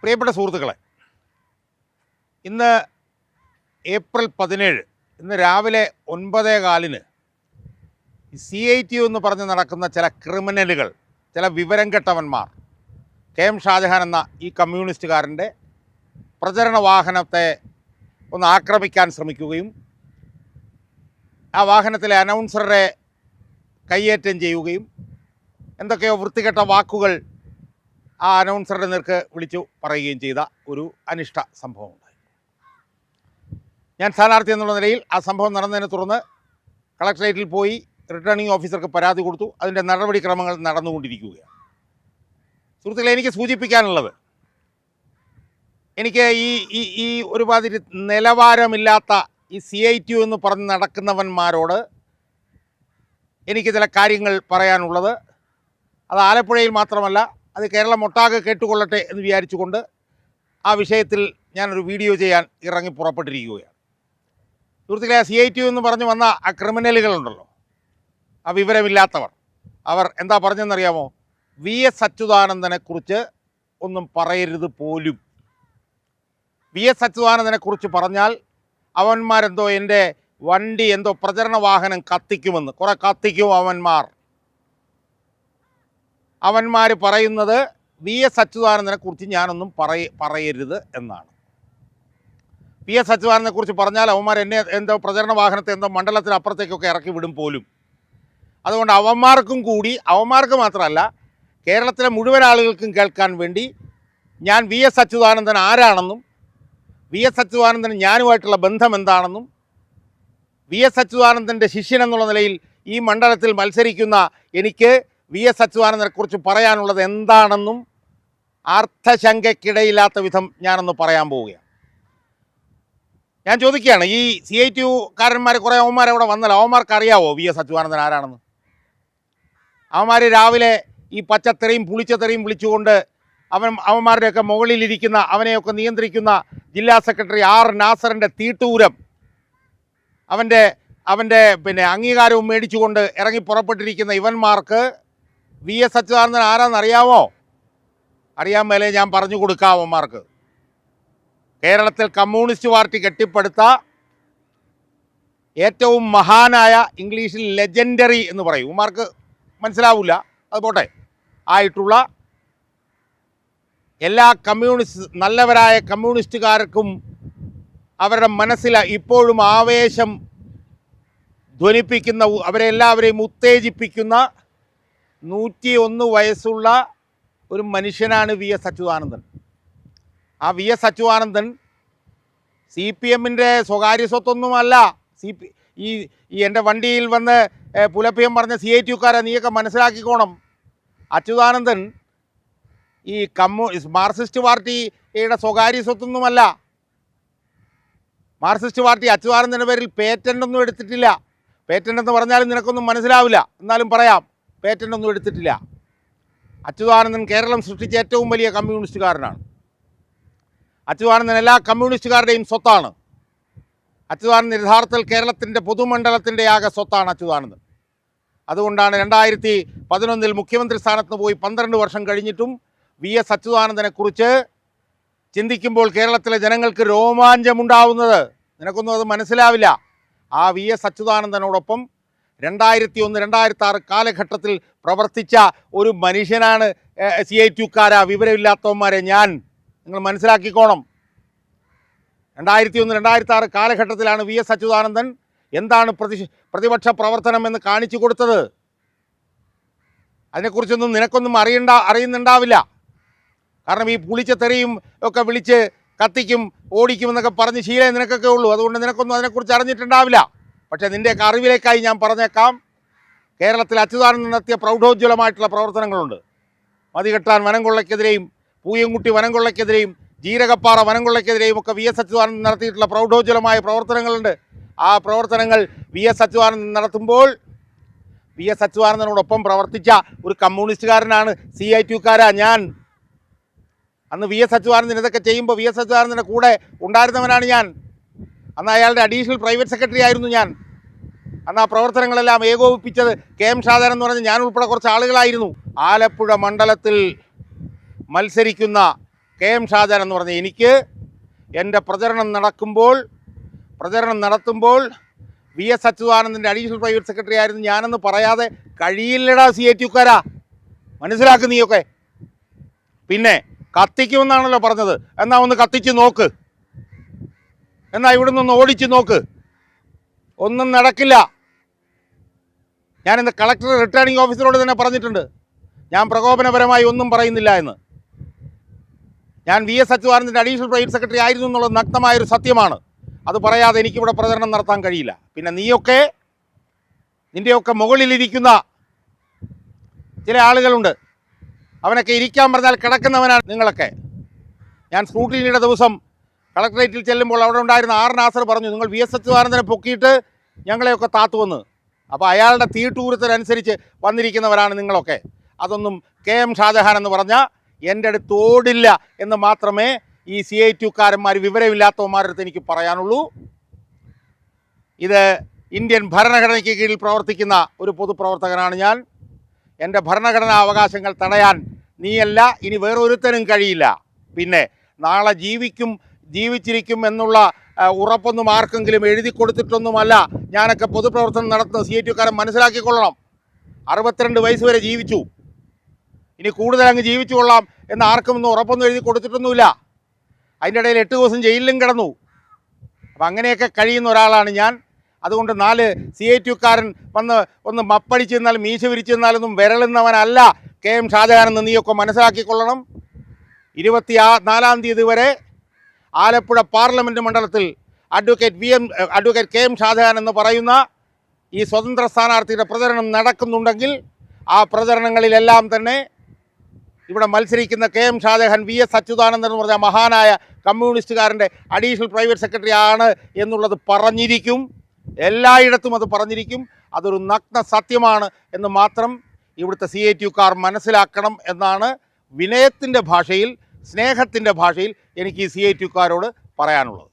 പ്രിയപ്പെട്ട സുഹൃത്തുക്കളെ, ഇന്ന് ഏപ്രിൽ 17 ഇന്ന് രാവിലെ 9:15 CITU എന്ന് പറഞ്ഞ് നടക്കുന്ന ചില ക്രിമിനലുകൾ, ചില വിവരം കെട്ടവന്മാർ KM ഷാജഹാൻ എന്ന ഈ കമ്മ്യൂണിസ്റ്റുകാരൻ്റെ പ്രചരണ വാഹനത്തെ ഒന്ന് ആക്രമിക്കാൻ ശ്രമിക്കുകയും ആ വാഹനത്തിലെ അനൗൺസറെ കയ്യേറ്റം ചെയ്യുകയും എന്തൊക്കെയോ വൃത്തികെട്ട വാക്കുകൾ ആ അനൗൺസറുടെ നേർക്ക് വിളിച്ചു പറയുകയും ചെയ്ത ഒരു അനിഷ്ട സംഭവമുണ്ടായി. ഞാൻ സ്ഥാനാർത്ഥി എന്നുള്ള നിലയിൽ ആ സംഭവം നടന്നതിനെ തുടർന്ന് കളക്ടറേറ്റിൽ പോയി റിട്ടേണിംഗ് ഓഫീസർക്ക് പരാതി കൊടുത്തു. അതിൻ്റെ നടപടിക്രമങ്ങൾ നടന്നുകൊണ്ടിരിക്കുകയാണ്. സുഹൃത്തുക്കളെ, എനിക്ക് സൂചിപ്പിക്കാനുള്ളത്, എനിക്ക് ഈ ഒരുമാതിരി നിലവാരമില്ലാത്ത ഈ CITU എന്ന് പറഞ്ഞ് നടക്കുന്നവന്മാരോട് എനിക്ക് ചില കാര്യങ്ങൾ പറയാനുള്ളത്, അത് ആലപ്പുഴയിൽ മാത്രമല്ല, അത് കേരളം ഒട്ടാകെ കേട്ടുകൊള്ളട്ടെ എന്ന് വിചാരിച്ചുകൊണ്ട് ആ വിഷയത്തിൽ ഞാനൊരു വീഡിയോ ചെയ്യാൻ ഇറങ്ങി പുറപ്പെട്ടിരിക്കുകയാണ്. സുഹൃത്തുക്കളെ, CITU എന്ന് പറഞ്ഞു വന്ന ആ ക്രിമിനലുകളുണ്ടല്ലോ, ആ വിവരമില്ലാത്തവർ, അവർ എന്താ പറഞ്ഞെന്നറിയാമോ? VS അച്യുതാനന്ദനെക്കുറിച്ച് ഒന്നും പറയരുത് പോലും. VS അച്യുതാനന്ദനെക്കുറിച്ച് പറഞ്ഞാൽ അവന്മാരെന്തോ എൻ്റെ വണ്ടി എന്തോ പ്രചരണ വാഹനം കത്തിക്കുമെന്ന്, കുറേ കത്തിക്കും അവന്മാർ പറയുന്നത് VS അച്യുതാനന്ദനെക്കുറിച്ച് ഞാനൊന്നും പറയരുത് എന്നാണ്. VS അച്യുതാനന്ദനെക്കുറിച്ച് പറഞ്ഞാൽ അവന്മാർ എന്നെ എന്തോ പ്രചരണ വാഹനത്തെ എന്തോ മണ്ഡലത്തിനപ്പുറത്തേക്കൊക്കെ ഇറക്കി വിടും പോലും. അതുകൊണ്ട് അവന്മാർക്ക് മാത്രമല്ല, കേരളത്തിലെ മുഴുവൻ ആളുകൾക്കും കേൾക്കാൻ വേണ്ടി ഞാൻ VS അച്യുതാനന്ദൻ ആരാണെന്നും VS അച്യുതാനന്ദൻ ഞാനുമായിട്ടുള്ള ബന്ധം എന്താണെന്നും VS അച്യുതാനന്ദൻ്റെ ശിഷ്യൻ എന്നുള്ള നിലയിൽ ഈ മണ്ഡലത്തിൽ മത്സരിക്കുന്ന എനിക്ക് VS അച്യുതാനന്ദനെക്കുറിച്ച് പറയാനുള്ളത് എന്താണെന്നും അർത്ഥശങ്കയ്ക്കിടയില്ലാത്ത വിധം ഞാനൊന്ന് പറയാൻ പോവുകയാണ്. ഞാൻ ചോദിക്കുകയാണ്, ഈ CITU കാരന്മാർ കുറേ അവന്മാരവിടെ വന്നല്ലോ, അവന്മാർക്ക് അറിയാവോ VS അച്യുതാനന്ദൻ ആരാണെന്ന്? അവന്മാർ രാവിലെ ഈ പച്ചത്തെറിയും പുളിച്ചത്തെറിയും വിളിച്ചുകൊണ്ട് അവന്മാരുടെയൊക്കെ മുകളിലിരിക്കുന്ന, അവനെയൊക്കെ നിയന്ത്രിക്കുന്ന ജില്ലാ സെക്രട്ടറി R നാസറിൻ്റെ തീട്ടൂരം, അവൻ്റെ അംഗീകാരവും മേടിച്ചുകൊണ്ട് ഇറങ്ങി പുറപ്പെട്ടിരിക്കുന്ന ഇവന്മാർക്ക് VS അച്യുതാനന്ദൻ ആരാന്നറിയാമോ? അറിയാൻ മേലെ ഞാൻ പറഞ്ഞു കൊടുക്കാം അവന്മാർക്ക്. കേരളത്തിൽ കമ്മ്യൂണിസ്റ്റ് പാർട്ടി കെട്ടിപ്പടുത്ത ഏറ്റവും മഹാനായ, ഇംഗ്ലീഷിൽ ലെജൻഡറി എന്ന് പറയും, ഇവന്മാർക്ക് മനസ്സിലാവില്ല, അത് പോട്ടെ, ആയിട്ടുള്ള എല്ലാ നല്ലവരായ കമ്മ്യൂണിസ്റ്റുകാർക്കും അവരുടെ മനസ്സിൽ ഇപ്പോഴും ആവേശം ധ്വനിപ്പിക്കുന്ന, അവരെല്ലാവരെയും ഉത്തേജിപ്പിക്കുന്ന 101 വയസ്സുള്ള ഒരു മനുഷ്യനാണ് VS അച്യുതാനന്ദൻ. ആ VS അച്യുതാനന്ദൻ CPMൻ്റെ സ്വകാര്യ സ്വത്തൊന്നുമല്ല. ഈ എൻ്റെ വണ്ടിയിൽ വന്ന് പുലപ്പിയം പറഞ്ഞ CITUക്കാരെ നീയൊക്കെ മനസ്സിലാക്കിക്കോണം. അച്യുതാനന്ദൻ ഈ മാർക്സിസ്റ്റ് പാർട്ടിയുടെ സ്വകാര്യ സ്വത്തൊന്നുമല്ല. മാർക്സിസ്റ്റ് പാർട്ടി അച്യുതാനന്ദൻ്റെ പേരിൽ പേറ്റൻ്റൊന്നും എടുത്തിട്ടില്ല. പേറ്റൻ്റ് എന്ന് പറഞ്ഞാലും നിനക്കൊന്നും മനസ്സിലാവില്ല, എന്നാലും പറയാം, പേറ്റൻ്റൊന്നും എടുത്തിട്ടില്ല. അച്യുതാനന്ദൻ കേരളം സൃഷ്ടിച്ച ഏറ്റവും വലിയ കമ്മ്യൂണിസ്റ്റുകാരനാണ്. അച്യുതാനന്ദൻ എല്ലാ കമ്മ്യൂണിസ്റ്റുകാരുടെയും സ്വത്താണ്. അച്യുതാനന്ദൻ യഥാർത്ഥത്തിൽ കേരളത്തിൻ്റെ പൊതുമണ്ഡലത്തിൻ്റെ ആകെ സ്വത്താണ് അച്യുതാനന്ദൻ. അതുകൊണ്ടാണ് 2011 മുഖ്യമന്ത്രി സ്ഥാനത്ത് പോയി 12 വർഷം കഴിഞ്ഞിട്ടും VS അച്യുതാനന്ദനെക്കുറിച്ച് ചിന്തിക്കുമ്പോൾ കേരളത്തിലെ ജനങ്ങൾക്ക് രോമാഞ്ചമുണ്ടാവുന്നത്. നിനക്കൊന്നും അത് മനസ്സിലാവില്ല. ആ VS അച്യുതാനന്ദനോടൊപ്പം 2001-2006 കാലഘട്ടത്തിൽ പ്രവർത്തിച്ച ഒരു മനുഷ്യനാണ് CITUക്കാരാ വിവരമില്ലാത്തവന്മാരെ നിങ്ങൾ മനസ്സിലാക്കിക്കോണം. 2001-2006 കാലഘട്ടത്തിലാണ് VS അച്യുതാനന്ദൻ എന്താണ് പ്രതിപക്ഷ പ്രവർത്തനം എന്ന് കാണിച്ചു കൊടുത്തത്. അതിനെക്കുറിച്ചൊന്നും നിനക്കൊന്നും അറിയുന്നുണ്ടാവില്ല. കാരണം ഈ പുളിച്ചത്തെറിയും ഒക്കെ വിളിച്ച് കത്തിക്കും ഓടിക്കുമെന്നൊക്കെ പറഞ്ഞ് ശീലം നിനക്കൊക്കെ ഉള്ളൂ. അതുകൊണ്ട് നിനക്കൊന്നും അതിനെക്കുറിച്ച് അറിഞ്ഞിട്ടുണ്ടാവില്ല. പക്ഷേ നിൻ്റെയൊക്കെ അറിവിലേക്കായി ഞാൻ പറഞ്ഞേക്കാം, കേരളത്തിൽ അച്യുതാനന്ദൻ നടത്തിയ പ്രൗഢോജ്വലമായിട്ടുള്ള പ്രവർത്തനങ്ങളുണ്ട്. മതികെട്ടാൻ വനംകൊള്ളയ്ക്കെതിരെയും പൂയംകുട്ടി വനംകൊള്ളയ്ക്കെതിരെയും ജീരകപ്പാറ വനംകൊള്ളയ്ക്കെതിരെയും ഒക്കെ VS അച്യുതാനന്ദൻ നടത്തിയിട്ടുള്ള പ്രൗഢോജ്വലമായ പ്രവർത്തനങ്ങളുണ്ട്. ആ പ്രവർത്തനങ്ങൾ VS അച്യുതാനന്ദൻ നടത്തുമ്പോൾ VS അച്യുതാനന്ദനോടൊപ്പം പ്രവർത്തിച്ച ഒരു കമ്മ്യൂണിസ്റ്റുകാരനാണ് CITUക്കാരാ ഞാൻ. അന്ന് VS അച്യുതാനന്ദൻ ഇതൊക്കെ ചെയ്യുമ്പോൾ VS അച്യുതാനന്ദൻ്റെ കൂടെ ഉണ്ടായിരുന്നവനാണ് ഞാൻ. അന്ന് അയാളുടെ അഡീഷണൽ പ്രൈവറ്റ് സെക്രട്ടറി ആയിരുന്നു ഞാൻ. അന്ന് ആ പ്രവർത്തനങ്ങളെല്ലാം ഏകോപിപ്പിച്ചത് KM ഷാജഹാൻ എന്ന് പറഞ്ഞ് ഞാൻ ഉൾപ്പെടെ കുറച്ച് ആളുകളായിരുന്നു. ആലപ്പുഴ മണ്ഡലത്തിൽ മത്സരിക്കുന്ന KM ഷാജഹാൻ എന്ന് പറഞ്ഞ എനിക്ക് എൻ്റെ പ്രചരണം നടത്തുമ്പോൾ VS അച്യുതാനന്ദൻ്റെ അഡീഷണൽ പ്രൈവറ്റ് സെക്രട്ടറി ആയിരുന്നു ഞാനെന്ന് പറയാതെ കഴിയില്ലടാ CATUക്കാരാ. മനസ്സിലാക്ക് നീയൊക്കെ. പിന്നെ കത്തിക്കുമെന്നാണല്ലോ പറഞ്ഞത്. എന്നാ ഒന്ന് കത്തിച്ച് നോക്ക്, എന്നാ ഇവിടെ നിന്ന് ഓടിച്ച് നോക്ക്. ഒന്നും നടക്കില്ല. ഞാനിന്ന് കളക്ടർ റിട്ടേണിംഗ് ഓഫീസറോട് തന്നെ പറഞ്ഞിട്ടുണ്ട്, ഞാൻ പ്രകോപനപരമായി ഒന്നും പറയുന്നില്ല എന്ന്. ഞാൻ VS അച്യുതാനന്ദൻ്റെ അഡീഷണൽ പ്രൈവറ്റ് സെക്രട്ടറി ആയിരുന്നു എന്നുള്ളത് നഗ്നമായൊരു സത്യമാണ്. അത് പറയാതെ എനിക്കിവിടെ പ്രചരണം നടത്താൻ കഴിയില്ല. പിന്നെ നിൻ്റെയൊക്കെ മുകളിലിരിക്കുന്ന ചില ആളുകളുണ്ട്, അവനൊക്കെ ഇരിക്കാൻ പറഞ്ഞാൽ കിടക്കുന്നവനാണ് നിങ്ങളൊക്കെ. ഞാൻ സ്ക്രൂട്ടിനിയുടെ ദിവസം കളക്ടറേറ്റിൽ ചെല്ലുമ്പോൾ അവിടെ ഉണ്ടായിരുന്ന നാസർ പറഞ്ഞു, നിങ്ങൾ VS അച്യുതാനന്ദനെ പൊക്കിയിട്ട് ഞങ്ങളെയൊക്കെ താത്തുവന്ന്. അപ്പോൾ അയാളുടെ തീട്ടൂരത്തിനനുസരിച്ച് വന്നിരിക്കുന്നവരാണ് നിങ്ങളൊക്കെ. അതൊന്നും KM ഷാജഹാൻ എന്ന് പറഞ്ഞാൽ എൻ്റെ അടുത്ത് ഓടില്ല എന്ന് മാത്രമേ ഈ CATUക്കാരന്മാർ, വിവരമില്ലാത്തവന്മാരുടെ അടുത്ത് എനിക്ക് പറയാനുള്ളൂ. ഇത് ഇന്ത്യൻ ഭരണഘടനയ്ക്ക് കീഴിൽ പ്രവർത്തിക്കുന്ന ഒരു പൊതുപ്രവർത്തകനാണ് ഞാൻ. എൻ്റെ ഭരണഘടനാ അവകാശങ്ങൾ തടയാൻ നീയല്ല, ഇനി വേറൊരുത്തനും കഴിയില്ല. പിന്നെ നാളെ ജീവിച്ചിരിക്കും എന്നുള്ള ഉറപ്പൊന്നും ആർക്കെങ്കിലും എഴുതി കൊടുത്തിട്ടൊന്നുമല്ല ഞാനൊക്കെ പൊതുപ്രവർത്തനം നടത്തുന്ന CATUക്കാരൻ മനസ്സിലാക്കിക്കൊള്ളണം. 62 വയസ്സ് വരെ ജീവിച്ചു, ഇനി കൂടുതൽ അങ്ങ് ജീവിച്ചു കൊള്ളാം എന്ന് ആർക്കുമൊന്നും ഉറപ്പൊന്നും എഴുതി കൊടുത്തിട്ടൊന്നുമില്ല. അതിൻ്റെ ഇടയിൽ 8 ദിവസം ജയിലിലും കിടന്നു. അപ്പം അങ്ങനെയൊക്കെ കഴിയുന്ന ഒരാളാണ് ഞാൻ. അതുകൊണ്ട് 4 CATUക്കാരൻ വന്ന് ഒന്ന് മപ്പടിച്ച് നിന്നാലും മീശ വിരിച്ച് നിന്നാലൊന്നും വിരളുന്നവനല്ല KM ഷാജഹാൻ എന്ന് നീയൊക്കെ മനസ്സിലാക്കിക്കൊള്ളണം. 24-ാം തീയതി വരെ ആലപ്പുഴ പാർലമെൻറ്റ് മണ്ഡലത്തിൽ അഡ്വക്കേറ്റ് KM ഷാജഹാൻ എന്ന് പറയുന്ന ഈ സ്വതന്ത്ര സ്ഥാനാർത്ഥിയുടെ പ്രചരണം നടക്കുന്നുണ്ടെങ്കിൽ ആ പ്രചരണങ്ങളിലെല്ലാം തന്നെ ഇവിടെ മത്സരിക്കുന്ന KM ഷാജഹാൻ VS അച്യുതാനന്ദൻ എന്ന് പറഞ്ഞ മഹാനായ കമ്മ്യൂണിസ്റ്റുകാരൻ്റെ അഡീഷണൽ പ്രൈവറ്റ് സെക്രട്ടറി ആണ് എന്നുള്ളത് പറഞ്ഞിരിക്കും. എല്ലായിടത്തും അത് പറഞ്ഞിരിക്കും. അതൊരു നഗ്ന സത്യമാണ് എന്ന് മാത്രം ഇവിടുത്തെ CATUക്കാർ മനസ്സിലാക്കണം എന്നാണ് വിനയത്തിൻ്റെ ഭാഷയിൽ, സ്നേഹത്തിൻ്റെ ഭാഷയിൽ എനിക്ക് ഈ CATUക്കാരോട് പറയാനുള്ളത്.